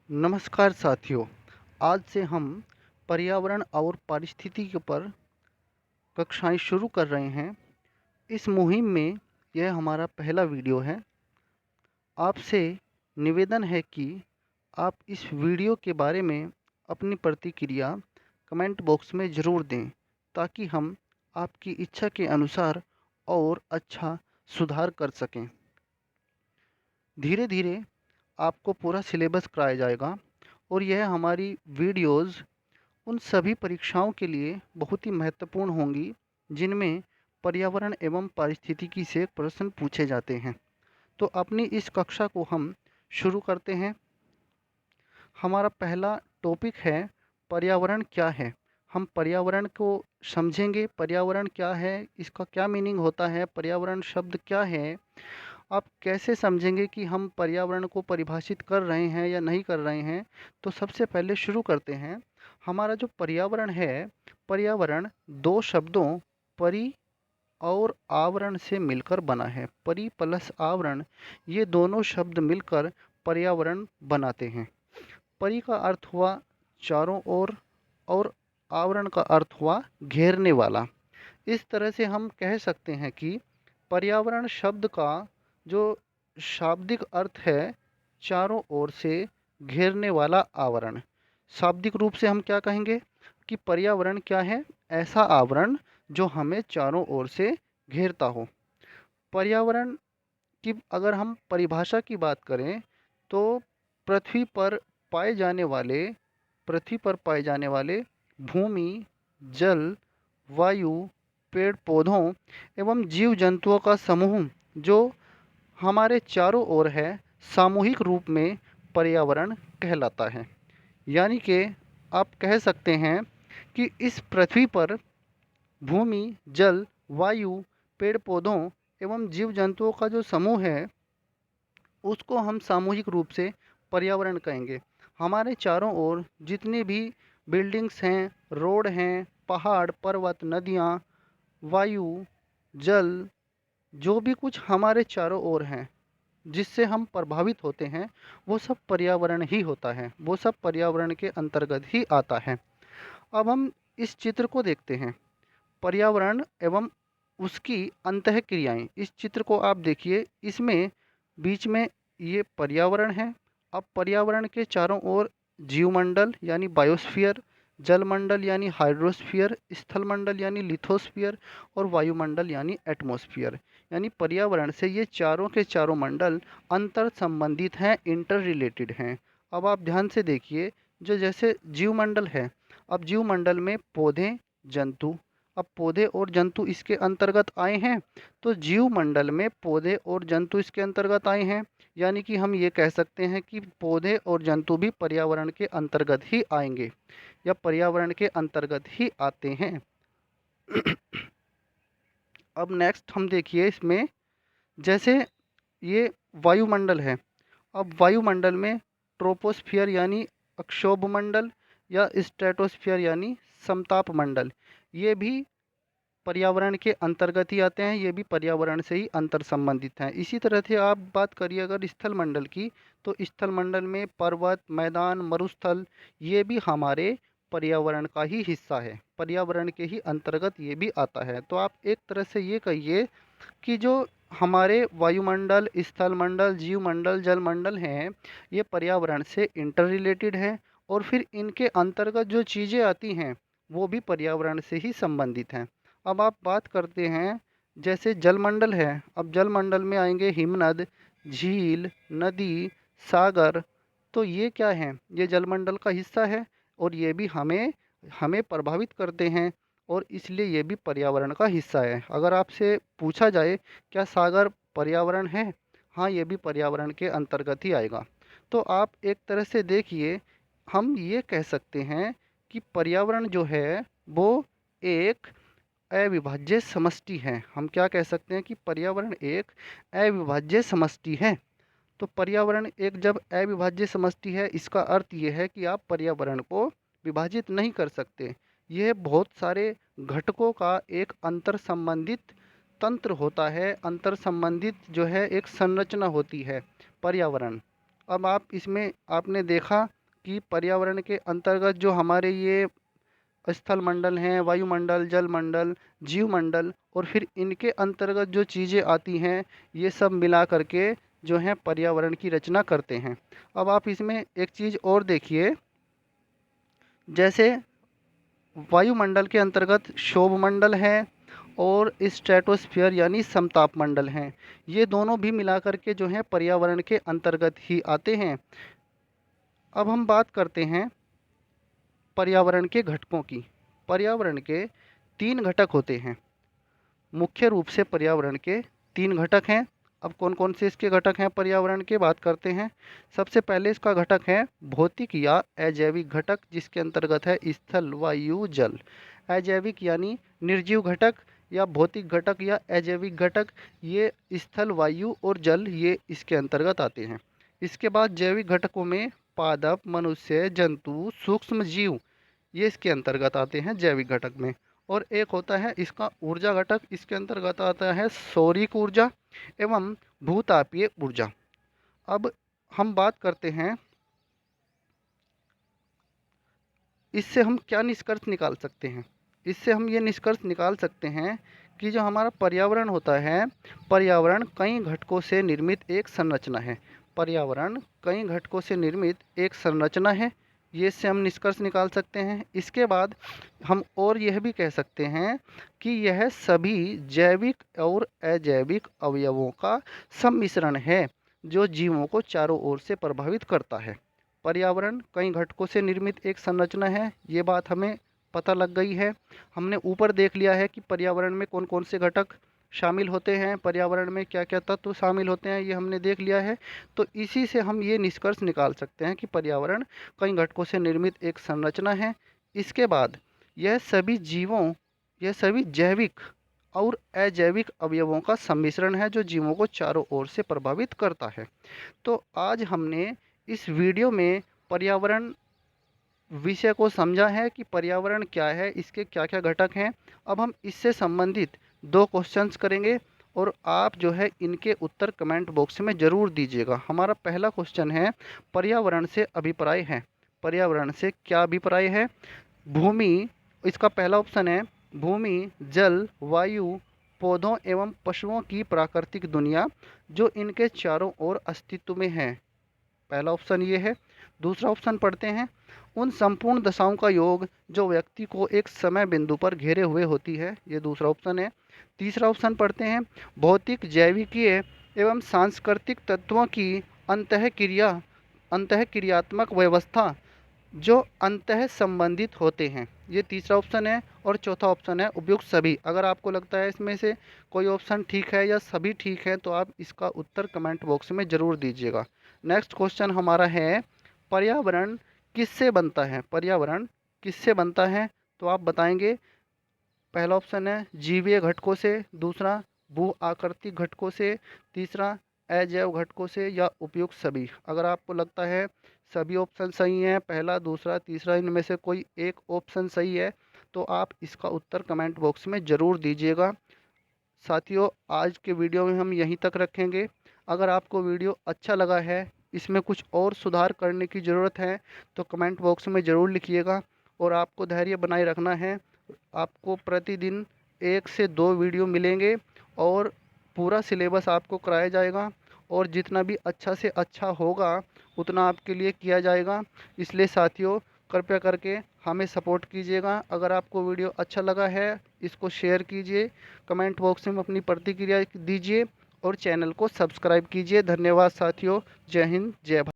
नमस्कार साथियों। आज से हम पर्यावरण और पारिस्थितिकी पर कक्षाएं शुरू कर रहे हैं। इस मुहिम में यह हमारा पहला वीडियो है। आपसे निवेदन है कि आप इस वीडियो के बारे में अपनी प्रतिक्रिया कमेंट बॉक्स में ज़रूर दें, ताकि हम आपकी इच्छा के अनुसार और अच्छा सुधार कर सकें। धीरे धीरे आपको पूरा सिलेबस कराया जाएगा और यह हमारी वीडियोज़ उन सभी परीक्षाओं के लिए बहुत ही महत्वपूर्ण होंगी जिनमें पर्यावरण एवं पारिस्थितिकी से प्रश्न पूछे जाते हैं। तो अपनी इस कक्षा को हम शुरू करते हैं। हमारा पहला टॉपिक है पर्यावरण क्या है। हम पर्यावरण को समझेंगे। पर्यावरण क्या है, इसका क्या मीनिंग होता है, पर्यावरण शब्द क्या है, आप कैसे समझेंगे कि हम पर्यावरण को परिभाषित कर रहे हैं या नहीं कर रहे हैं। तो सबसे पहले शुरू करते हैं। हमारा जो पर्यावरण है, पर्यावरण दो शब्दों परि और आवरण से मिलकर बना है। परि प्लस आवरण, ये दोनों शब्द मिलकर पर्यावरण बनाते हैं। परि का अर्थ हुआ चारों ओर और आवरण का अर्थ हुआ घेरने वाला। इस तरह से हम कह सकते हैं कि पर्यावरण शब्द का जो शाब्दिक अर्थ है, चारों ओर से घेरने वाला आवरण। शाब्दिक रूप से हम क्या कहेंगे कि पर्यावरण क्या है? ऐसा आवरण जो हमें चारों ओर से घेरता हो। पर्यावरण की अगर हम परिभाषा की बात करें तो पृथ्वी पर पाए जाने वाले पृथ्वी पर पाए जाने वाले भूमि, जल, वायु, पेड़ पौधों एवं जीव जंतुओं का समूह जो हमारे चारों ओर है, सामूहिक रूप में पर्यावरण कहलाता है। यानी कि आप कह सकते हैं कि इस पृथ्वी पर भूमि, जल, वायु, पेड़ पौधों एवं जीव जंतुओं का जो समूह है, उसको हम सामूहिक रूप से पर्यावरण कहेंगे। हमारे चारों ओर जितनी भी बिल्डिंग्स हैं, रोड हैं, पहाड़, पर्वत, नदियाँ, वायु, जल, जो भी कुछ हमारे चारों ओर हैं, जिससे हम प्रभावित होते हैं, वो सब पर्यावरण ही होता है। वो सब पर्यावरण के अंतर्गत ही आता है। अब हम इस चित्र को देखते हैं, पर्यावरण एवं उसकी अंतःक्रियाएं। इस चित्र को आप देखिए, इसमें बीच में ये पर्यावरण है। अब पर्यावरण के चारों ओर जीवमंडल यानी बायोस्फीयर, जलमंडल यानी हाइड्रोस्फीयर, स्थलमंडल यानी लिथोस्फीयर और वायुमंडल यानी एटमॉस्फेयर। यानी पर्यावरण से ये चारों के चारों मंडल अंतर संबंधित हैं, इंटर रिलेटेड हैं। अब आप ध्यान से देखिए, जो जैसे जीवमंडल है, अब जीवमंडल में पौधे, जंतु, अब पौधे और जंतु इसके अंतर्गत आए हैं, तो जीव मंडल में पौधे और जंतु इसके अंतर्गत आए हैं। यानी कि हम ये कह सकते हैं कि पौधे और जंतु भी पर्यावरण के अंतर्गत ही आएंगे या पर्यावरण के अंतर्गत ही आते हैं। अब नेक्स्ट हम देखिए, इसमें जैसे ये वायुमंडल है। अब वायुमंडल में ट्रोपोस्फियर यानी अक्षोभ मंडल या स्ट्रेटोस्फियर यानी समताप मंडल, ये भी पर्यावरण के अंतर्गत ही आते हैं। ये भी पर्यावरण से ही अंतर संबंधित हैं। इसी तरह से आप बात करिए अगर स्थल मंडल की, तो स्थल मंडल में पर्वत, मैदान, मरुस्थल, ये भी हमारे पर्यावरण का ही हिस्सा है, पर्यावरण के ही अंतर्गत ये भी आता है। तो आप एक तरह से ये कहिए कि जो हमारे वायुमंडल, स्थल मंडल, जीव मंडल, जल मंडल हैं, ये पर्यावरण से इंटर रिलेटेड है और फिर इनके अंतर्गत जो चीज़ें आती हैं, वो भी पर्यावरण से ही संबंधित हैं। अब आप बात करते हैं जैसे जलमंडल है। अब जलमंडल में आएंगे हिमनद, झील, नदी, सागर। तो ये क्या है? ये जलमंडल का हिस्सा है और ये भी हमें हमें प्रभावित करते हैं और इसलिए ये भी पर्यावरण का हिस्सा है। अगर आपसे पूछा जाए क्या सागर पर्यावरण है? हाँ, ये भी पर्यावरण के अंतर्गत ही आएगा। तो आप एक तरह से देखिए, हम ये कह सकते हैं कि पर्यावरण जो है वो एक अविभाज्य समष्टि है। हम क्या कह सकते हैं कि पर्यावरण एक अविभाज्य समष्टि है। तो पर्यावरण एक जब अविभाज्य समष्टि है, इसका अर्थ ये है कि आप पर्यावरण को विभाजित नहीं कर सकते। यह बहुत सारे घटकों का एक अंतर संबंधित तंत्र होता है, अंतर संबंधित जो है एक संरचना होती है पर्यावरण। अब आप इसमें आपने देखा कि पर्यावरण के अंतर्गत जो हमारे ये स्थल मंडल हैं, वायुमंडल, जल मंडल, जीव मंडल और फिर इनके अंतर्गत जो चीज़ें आती हैं, ये सब मिला करके जो हैं पर्यावरण की रचना करते हैं। अब आप इसमें एक चीज़ और देखिए, जैसे वायुमंडल के अंतर्गत क्षोभ मंडल है और स्ट्रेटोस्फीयर यानी समताप मंडल हैं। ये दोनों भी मिला करके जो हैं पर्यावरण के अंतर्गत ही आते हैं। अब हम बात करते हैं पर्यावरण के घटकों की। पर्यावरण के 3 घटक होते हैं। मुख्य रूप से पर्यावरण के 3 घटक हैं। अब कौन-कौन से इसके घटक हैं पर्यावरण के, बात करते हैं। सबसे पहले इसका घटक है भौतिक या अजैविक घटक, जिसके अंतर्गत है स्थल, वायु, जल। अजैविक यानी निर्जीव घटक या भौतिक घटक या अजैविक घटक, ये स्थल, वायु और जल ये इसके अंतर्गत आते हैं। इसके बाद जैविक घटकों में पादप, मनुष्य, जंतु, सूक्ष्म जीव ये इसके अंतर्गत आते हैं जैविक घटक में। और एक होता है इसका ऊर्जा घटक, इसके अंतर्गत आता है सौरिक ऊर्जा एवं भूतापीय ऊर्जा। अब हम बात करते हैं इससे हम क्या निष्कर्ष निकाल सकते हैं। इससे हम ये निष्कर्ष निकाल सकते हैं कि जो हमारा पर्यावरण होता है, पर्यावरण कई घटकों से निर्मित एक संरचना है। पर्यावरण कई घटकों से निर्मित एक संरचना है, ये इससे हम निष्कर्ष निकाल सकते हैं। इसके बाद हम और यह भी कह सकते हैं कि यह सभी जैविक और अजैविक अवयवों का सम्मिश्रण है, जो जीवों को चारों ओर से प्रभावित करता है। पर्यावरण कई घटकों से निर्मित एक संरचना है, ये बात हमें पता लग गई है। हमने ऊपर देख लिया है कि पर्यावरण में कौन कौन से घटक शामिल होते हैं, पर्यावरण में क्या क्या तत्व शामिल होते हैं, ये हमने देख लिया है। तो इसी से हम ये निष्कर्ष निकाल सकते हैं कि पर्यावरण कई घटकों से निर्मित एक संरचना है। इसके बाद यह सभी जीवों, यह सभी जैविक और अजैविक अवयवों का सम्मिश्रण है, जो जीवों को चारों ओर से प्रभावित करता है। तो आज हमने इस वीडियो में पर्यावरण विषय को समझा है कि पर्यावरण क्या है, इसके क्या क्या घटक हैं। अब हम इससे संबंधित 2 क्वेश्चंस करेंगे और आप जो है इनके उत्तर कमेंट बॉक्स में ज़रूर दीजिएगा। हमारा पहला क्वेश्चन है, पर्यावरण से अभिप्राय है। पर्यावरण से क्या अभिप्राय है? भूमि, इसका पहला ऑप्शन है भूमि, जल, वायु, पौधों एवं पशुओं की प्राकृतिक दुनिया जो इनके चारों ओर अस्तित्व में है। पहला ऑप्शन ये है। दूसरा ऑप्शन पढ़ते हैं, उन संपूर्ण दशाओं का योग जो व्यक्ति को एक समय बिंदु पर घेरे हुए होती है। ये दूसरा ऑप्शन है। तीसरा ऑप्शन पढ़ते हैं, भौतिक, जैविकीय एवं सांस्कृतिक तत्वों की अंतःक्रियात्मक व्यवस्था जो अंतः संबंधित होते हैं। ये तीसरा ऑप्शन है। और चौथा ऑप्शन है उपयुक्त सभी। अगर आपको लगता है इसमें से कोई ऑप्शन ठीक है या सभी ठीक है, तो आप इसका उत्तर कमेंट बॉक्स में ज़रूर दीजिएगा। नेक्स्ट क्वेश्चन हमारा है, पर्यावरण किससे बनता है? पर्यावरण किससे बनता है? तो आप बताएंगे। पहला ऑप्शन है जीवीय घटकों से, दूसरा भू आकृतिक घटकों से, तीसरा अजैव घटकों से या उपयुक्त सभी। अगर आपको लगता है सभी ऑप्शन सही हैं, पहला, दूसरा, तीसरा, इनमें से कोई एक ऑप्शन सही है, तो आप इसका उत्तर कमेंट बॉक्स में ज़रूर दीजिएगा। साथियों, आज के वीडियो में हम यहीं तक रखेंगे। अगर आपको वीडियो अच्छा लगा है, इसमें कुछ और सुधार करने की ज़रूरत है, तो कमेंट बॉक्स में ज़रूर लिखिएगा। और आपको धैर्य बनाए रखना है। आपको प्रतिदिन 1 से 2 वीडियो मिलेंगे और पूरा सिलेबस आपको कराया जाएगा। और जितना भी अच्छा से अच्छा होगा उतना आपके लिए किया जाएगा। इसलिए साथियों, कृपया करके हमें सपोर्ट कीजिएगा। अगर आपको वीडियो अच्छा लगा है, इसको शेयर कीजिए, कमेंट बॉक्स में अपनी प्रतिक्रिया दीजिए और चैनल को सब्सक्राइब कीजिए। धन्यवाद साथियों। जय हिंद, जय भारत।